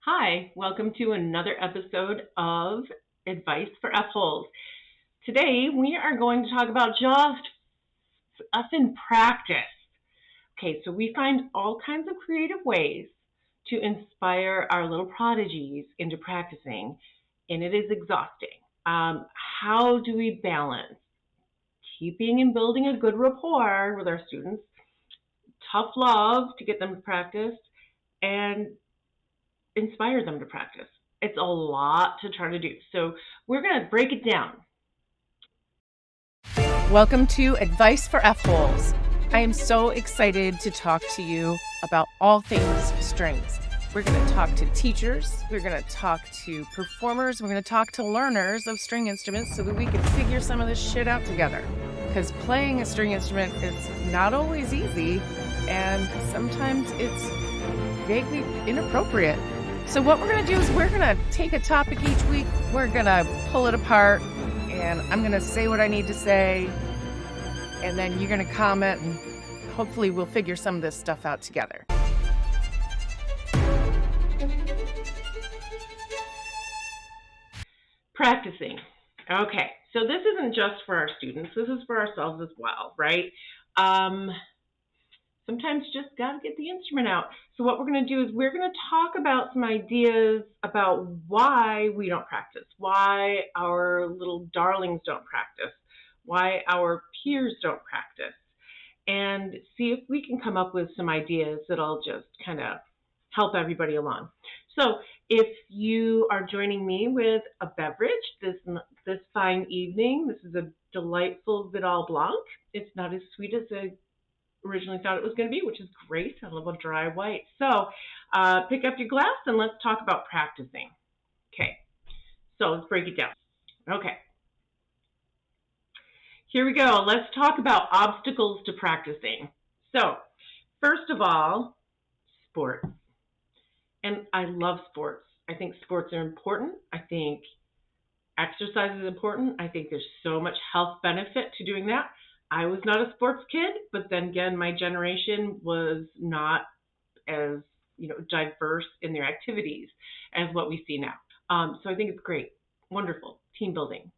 Hi, welcome to another episode of Advice for F-Holes. Today we are going to talk about just us in practice. Okay, so we find all kinds of creative ways to inspire our little prodigies into practicing, and it is exhausting. How do we balance keeping and building a good rapport with our students, tough love to get them to practice, and inspire them to practice? It's a lot to try to do. So we're going to break it down. Welcome to Advice for F-Holes. I am so excited to talk to you about all things strings. We're going to talk to teachers, we're going to talk to performers, we're going to talk to learners of string instruments so that we can figure some of this shit out together. Because playing a string instrument is not always easy, and sometimes it's vaguely inappropriate. So what we're going to do is we're going to take a topic each week, we're going to pull it apart, and I'm going to say what I need to say, and then you're going to comment, and hopefully we'll figure some of this stuff out together. Practicing. Okay, so this isn't just for our students, this is for ourselves as well, right? Sometimes you just got to get the instrument out. So what we're going to do is we're going to talk about some ideas about why we don't practice, why our little darlings don't practice, why our peers don't practice, and see if we can come up with some ideas that'll just kind of help everybody along. So if you are joining me with a beverage this fine evening, this is a delightful Vidal Blanc. It's not as sweet as I originally thought it was going to be, which is great. I love a dry white. So pick up your glass and let's talk about practicing. Okay, so let's break it down. Okay, here we go. Let's talk about obstacles to practicing. So first of all, sports. And I love sports. I think sports are important. I think exercise is important. I think there's so much health benefit to doing that. I was not a sports kid, but then again, my generation was not as diverse in their activities as what we see now. So I think it's great, wonderful, team building.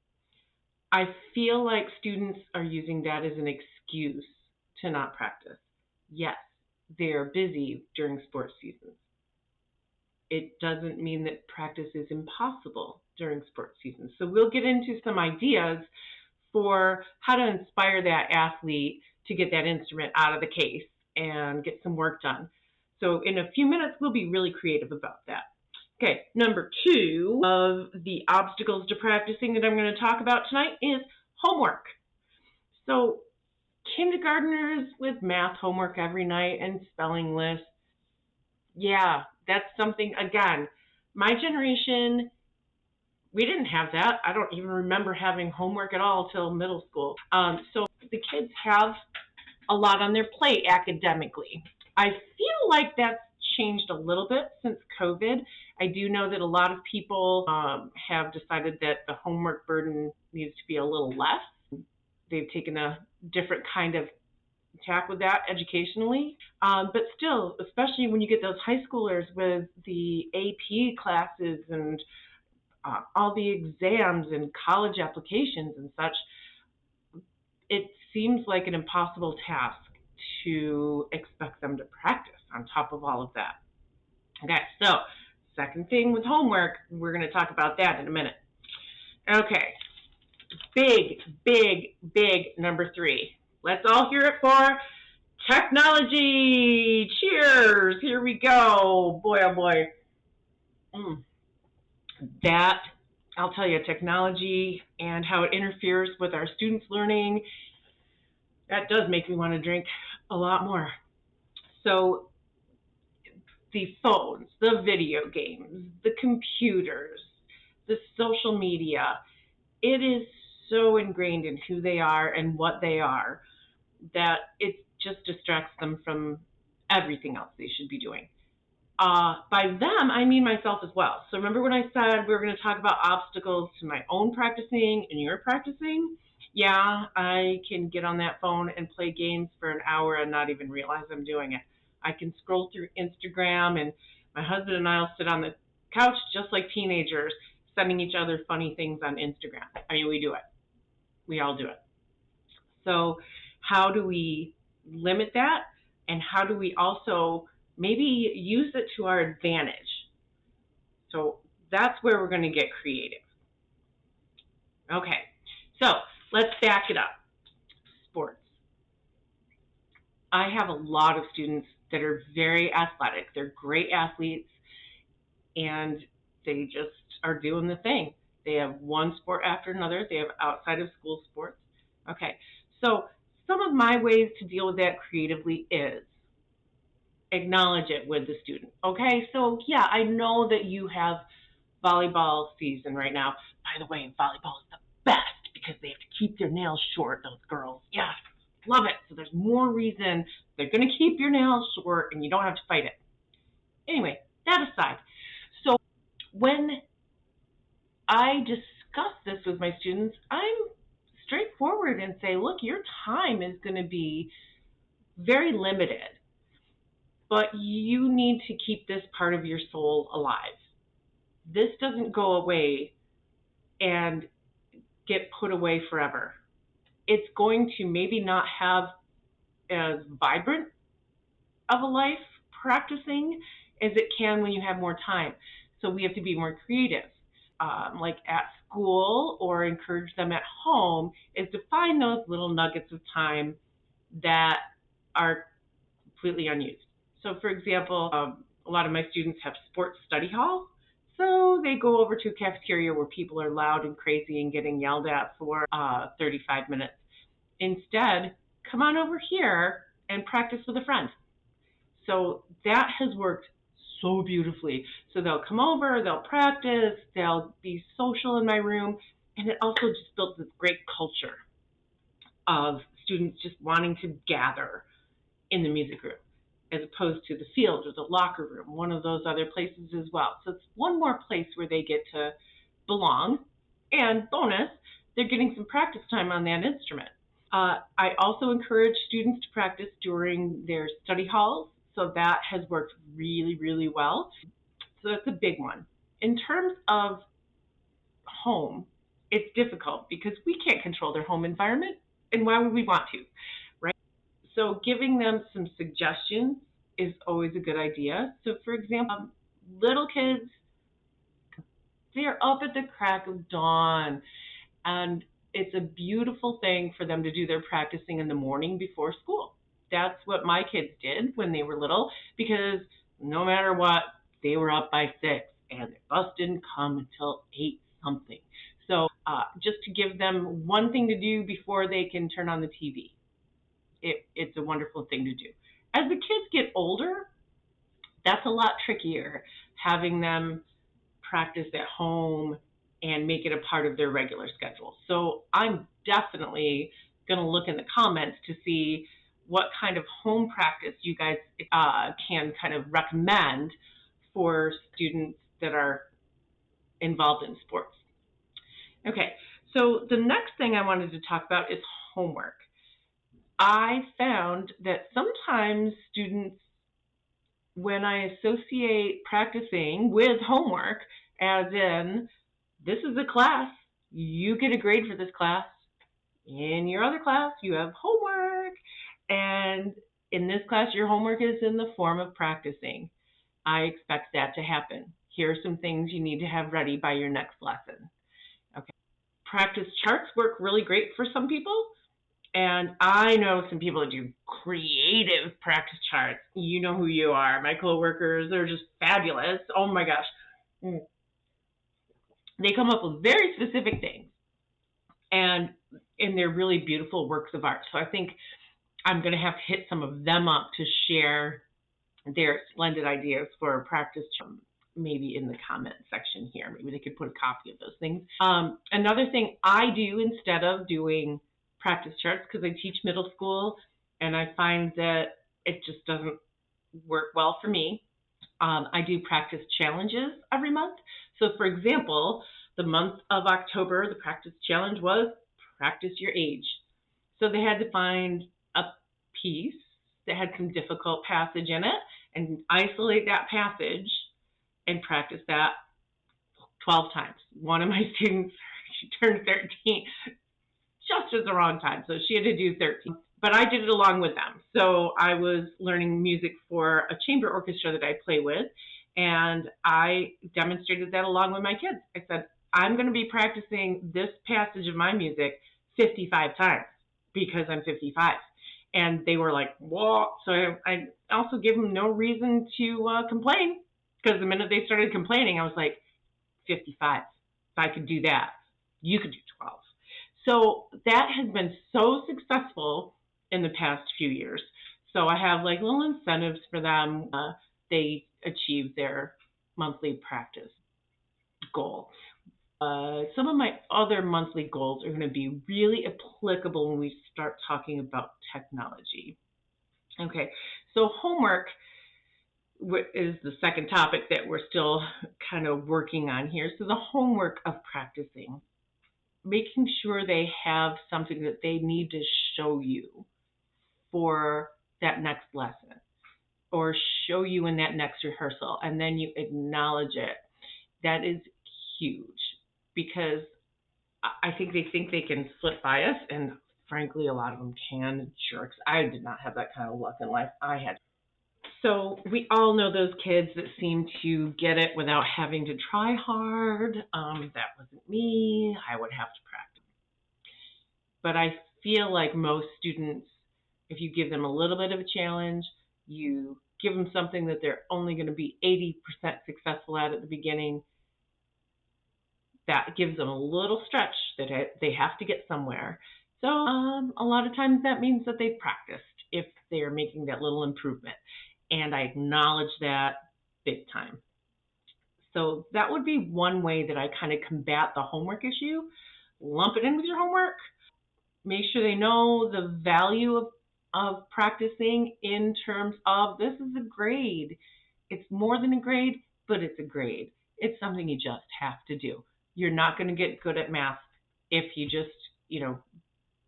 I feel like students are using that as an excuse to not practice. Yes, they're busy during sports seasons. It doesn't mean that practice is impossible during sports season. So we'll get into some ideas for how to inspire that athlete to get that instrument out of the case and get some work done. So in a few minutes, we'll be really creative about that. Okay, number 2 of the obstacles to practicing that I'm going to talk about tonight is homework. So kindergartners with math homework every night and spelling lists, yeah, that's something, again, my generation, we didn't have that. I don't even remember having homework at all till middle school. So the kids have a lot on their plate academically. I feel like that's changed a little bit since COVID. I do know that a lot of people have decided that the homework burden needs to be a little less. They've taken a different kind of tack with that educationally. But still, especially when you get those high schoolers with the AP classes and all the exams and college applications and such, it seems like an impossible task to expect them to practice on top of all of that. Okay, so second thing with homework, we're going to talk about that in a minute. Okay, big number 3. Let's all hear it for technology. Cheers. Here we go. Boy, oh boy. That, I'll tell you, technology and how it interferes with our students' learning, that does make me want to drink a lot more. So the phones, the video games, the computers, the social media, it is so ingrained in who they are and what they are that it just distracts them from everything else they should be doing. By them, I mean myself as well. So remember when I said we were going to talk about obstacles to my own practicing and your practicing? Yeah, I can get on that phone and play games for an hour and not even realize I'm doing it. I can scroll through Instagram, and my husband and I will sit on the couch just like teenagers, sending each other funny things on Instagram. I mean, we do it. We all do it. So how do we limit that? And how do we also maybe use it to our advantage? So that's where we're going to get creative. Okay, so let's back it up. Sports. I have a lot of students that are very athletic. They're great athletes, and they just are doing the thing. They have one sport after another. They have outside of school sports. Okay, so some of my ways to deal with that creatively is acknowledge it with the student. Okay, so yeah, I know that you have volleyball season right now. By the way, volleyball is the best because they have to keep their nails short, those girls. Yes, love it. So there's more reason they're going to keep your nails short and you don't have to fight it. Anyway, that aside. So when I discuss this with my students, I'm straightforward and say, look, your time is going to be very limited, but you need to keep this part of your soul alive. This doesn't go away and get put away forever. It's going to maybe not have as vibrant of a life practicing as it can when you have more time. So we have to be more creative. Like at school or encourage them at home is to find those little nuggets of time that are completely unused. So for example, a lot of my students have sports study hall. So they go over to a cafeteria where people are loud and crazy and getting yelled at for 35 minutes. Instead, come on over here and practice with a friend. So that has worked so beautifully. So they'll come over, they'll practice, they'll be social in my room, and it also just builds this great culture of students just wanting to gather in the music room, as opposed to the field or the locker room, one of those other places as well. So it's one more place where they get to belong, and bonus, they're getting some practice time on that instrument. I also encourage students to practice during their study halls, so that has worked really, really well. So that's a big one. In terms of home, it's difficult because we can't control their home environment, and why would we want to, right? So giving them some suggestions is always a good idea. So for example, little kids, they're up at the crack of dawn, and it's a beautiful thing for them to do their practicing in the morning before school. That's what my kids did when they were little, because no matter what, they were up by 6 and the bus didn't come until 8 something. So just to give them one thing to do before they can turn on the TV. It's a wonderful thing to do. As the kids get older, that's a lot trickier, having them practice at home and make it a part of their regular schedule. So I'm definitely going to look in the comments to see what kind of home practice you guys can kind of recommend for students that are involved in sports. Okay, so the next thing I wanted to talk about is homework. I found that sometimes students, when I associate practicing with homework, as in, this is a class, you get a grade for this class. In your other class, you have homework. And in this class, your homework is in the form of practicing. I expect that to happen. Here are some things you need to have ready by your next lesson. Okay. Practice charts work really great for some people. And I know some people that do creative practice charts. You know who you are. My coworkers are just fabulous. Oh my gosh. They come up with very specific things. And they're really beautiful works of art. So I think I'm going to have to hit some of them up to share their splendid ideas for practice, maybe in the comment section here. Maybe they could put a copy of those things. Another thing I do instead of doing practice charts, because I teach middle school and I find that it just doesn't work well for me. I do practice challenges every month. So for example, the month of October, the practice challenge was practice your age. So they had to find a piece that had some difficult passage in it and isolate that passage and practice that 12 times. One of my students, she turned 13 just at the wrong time, so she had to do 13. But I did it along with them. So I was learning music for a chamber orchestra that I play with, and I demonstrated that along with my kids. I said, I'm going to be practicing this passage of my music 55 times because I'm 55. And they were like, whoa. So I also gave them no reason to complain, because the minute they started complaining, I was like, 55. If I could do that, you could do 12. So that has been so successful in the past few years. So I have like little incentives for them. They achieve their monthly practice goal. Some of my other monthly goals are going to be really applicable when we start talking about technology. Okay, so homework is the second topic that we're still kind of working on here. So the homework of practicing, making sure they have something that they need to show you for that next lesson, or show you in that next rehearsal, and then you acknowledge it. That is huge, because I think they can slip by us, and frankly, a lot of them can. Jerks. I did not have that kind of luck in life. I had. So we all know those kids that seem to get it without having to try hard. That wasn't me. I would have to practice. But I feel like most students, if you give them a little bit of a challenge, you give them something that they're only going to be 80% successful at the beginning, that gives them a little stretch that they have to get somewhere. So a lot of times that means that they've practiced if they're making that little improvement. And I acknowledge that big time. So that would be one way that I kind of combat the homework issue. Lump it in with your homework. Make sure they know the value of practicing in terms of, this is a grade. It's more than a grade, but it's a grade. It's something you just have to do. You're not going to get good at math if you just,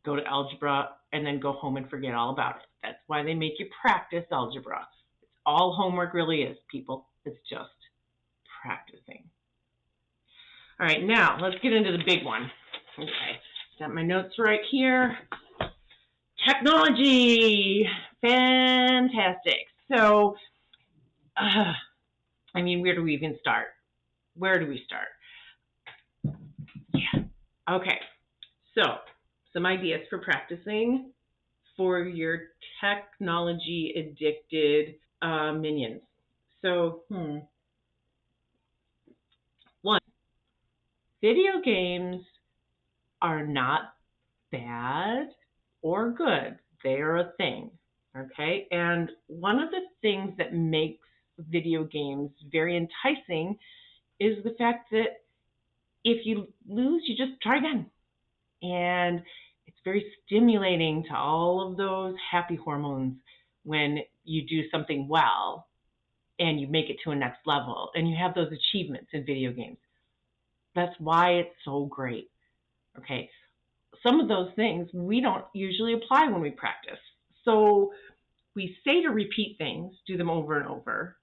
go to algebra and then go home and forget all about it. That's why they make you practice algebra. It's all homework really is, people. It's just practicing. All right, now let's get into the big one. Okay, got my notes right here. Technology, fantastic. So, where do we even start? Where do we start? Yeah, okay. So, some ideas for practicing for your technology-addicted minions. So, one, video games are not bad or good. They are a thing, okay? And one of the things that makes video games very enticing is the fact that if you lose, you just try again. And it's very stimulating to all of those happy hormones when you do something well and you make it to a next level and you have those achievements in video games. That's why it's so great. Okay. Some of those things we don't usually apply when we practice. So we say to repeat things, do them over and over.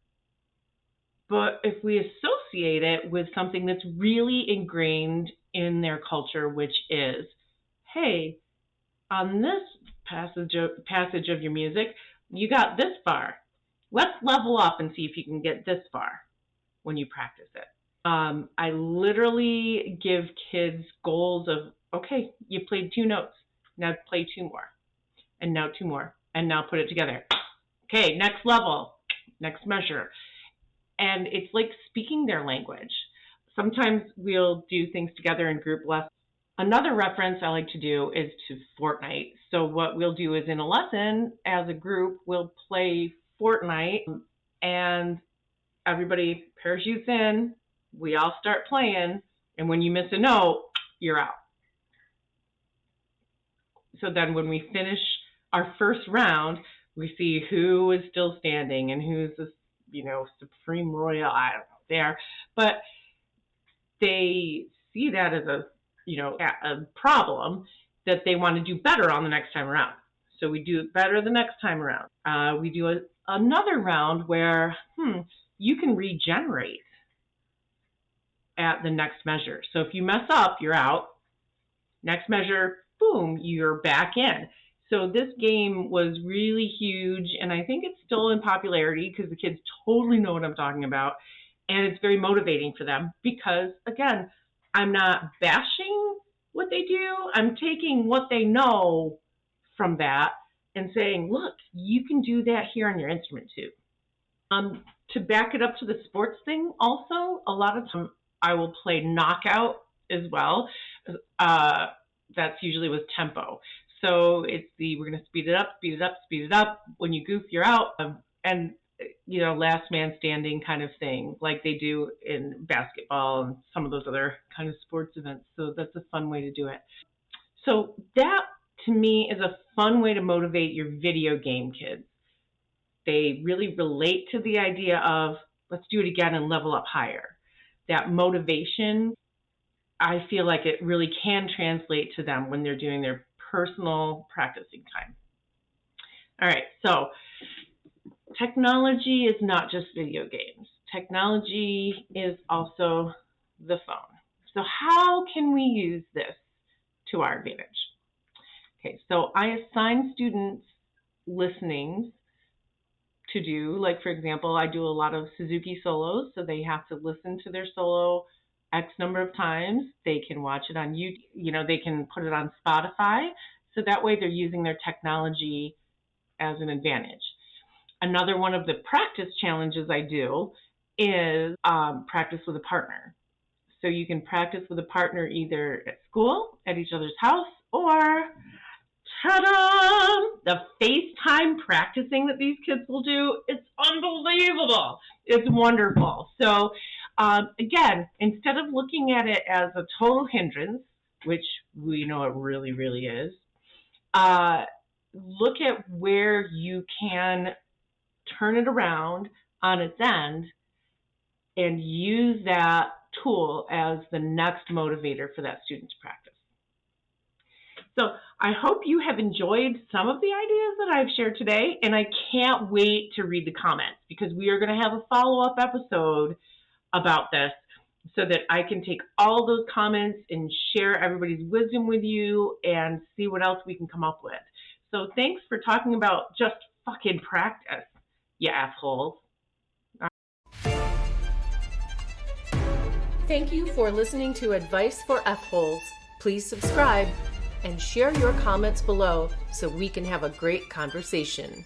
But if we associate it with something that's really ingrained in their culture, which is, hey, on this passage of your music, you got this far. Let's level up and see if you can get this far when you practice it. I literally give kids goals of, okay, you played 2 notes. Now play 2 more. And now 2 more. And now put it together. Okay, next level, next measure. And it's like speaking their language. Sometimes we'll do things together in group lessons. Another reference I like to do is to Fortnite. So what we'll do is in a lesson as a group, we'll play Fortnite and everybody parachutes in. We all start playing. And when you miss a note, you're out. So then when we finish our first round, we see who is still standing and who's the, supreme royal, I don't know, there. But they see that as a problem that they want to do better on the next time around. So we do it better the next time around. We do another round where you can regenerate. at the next measure. So if you mess up, you're out. Next measure, boom, you're back in. So this game was really huge, and I think it's still in popularity because the kids totally know what I'm talking about, and it's very motivating for them because, again, I'm not bashing what they do. I'm taking what they know from that and saying, look, you can do that here on your instrument too. To back it up to the sports thing also, a lot of times I will play knockout as well. That's usually with tempo. So it's we're going to speed it up, speed it up, speed it up. When you goof, you're out. And, last man standing kind of thing, like they do in basketball and some of those other kind of sports events. So that's a fun way to do it. So that, to me, is a fun way to motivate your video game kids. They really relate to the idea of, let's do it again and level up higher. That motivation, I feel like it really can translate to them when they're doing their personal practicing time. All right, so technology is not just video games. Technology is also the phone. So how can we use this to our advantage? Okay, so I assign students listenings to do. Like, for example, I do a lot of Suzuki solos, so they have to listen to their solo X number of times. They can watch it on YouTube, they can put it on Spotify, so that way they're using their technology as an advantage. Another one of the practice challenges I do is practice with a partner. So you can practice with a partner either at school, at each other's house, or ta-da! The FaceTime practicing that these kids will do, it's unbelievable. It's wonderful. So again, instead of looking at it as a total hindrance, which we know it really, really is, look at where you can turn it around on its end and use that tool as the next motivator for that student to practice. So I hope you have enjoyed some of the ideas that I've shared today, and I can't wait to read the comments because we are going to have a follow-up episode about this so that I can take all those comments and share everybody's wisdom with you and see what else we can come up with. So thanks for talking about just fucking practice, you assholes. Thank you for listening to Advice for F-Holes. Please subscribe and share your comments below so we can have a great conversation.